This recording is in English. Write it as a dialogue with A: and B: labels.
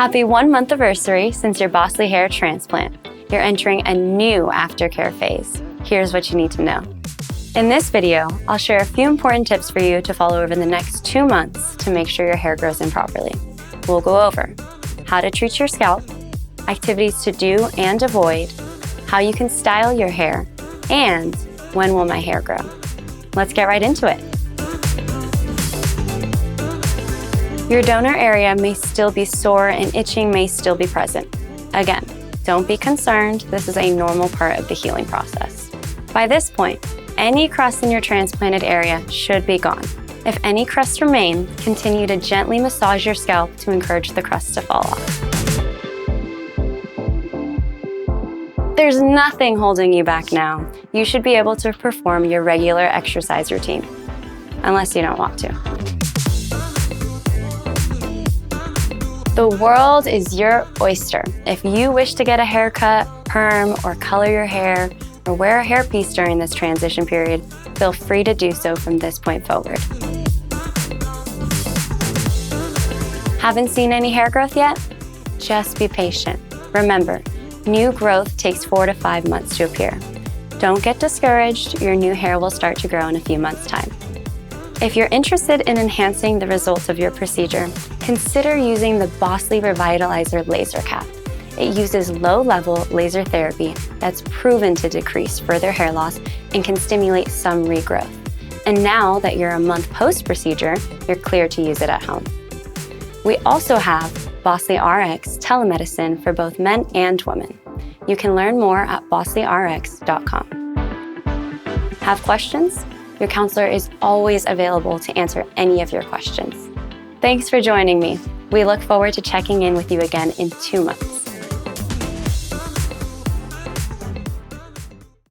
A: Happy 1 month anniversary since your Bosley hair transplant. You're entering a new aftercare phase. Here's what you need to know. In this video, I'll share a few important tips for you to follow over the next 2 months to make sure your hair grows in properly. We'll go over how to treat your scalp, activities to do and avoid, how you can style your hair, and when will my hair grow. Let's get right into it. Your donor area may still be sore and itching may still be present. Again, don't be concerned, this is a normal part of the healing process. By this point, any crust in your transplanted area should be gone. If any crusts remain, continue to gently massage your scalp to encourage the crust to fall off. There's nothing holding you back now. You should be able to perform your regular exercise routine, unless you don't want to. The world is your oyster. If you wish to get a haircut, perm, or color your hair, or wear a hairpiece during this transition period, feel free to do so from this point forward. Haven't seen any hair growth yet? Just be patient. Remember, new growth takes 4 to 5 months to appear. Don't get discouraged, your new hair will start to grow in a few months' time. If you're interested in enhancing the results of your procedure, consider using the Bosley Revitalizer laser cap. It uses low-level laser therapy that's proven to decrease further hair loss and can stimulate some regrowth. And now that you're a month post-procedure, you're clear to use it at home. We also have Bosley RX telemedicine for both men and women. You can learn more at bosleyrx.com. Have questions? Your counselor is always available to answer any of your questions. Thanks for joining me. We look forward to checking in with you again in 2 months.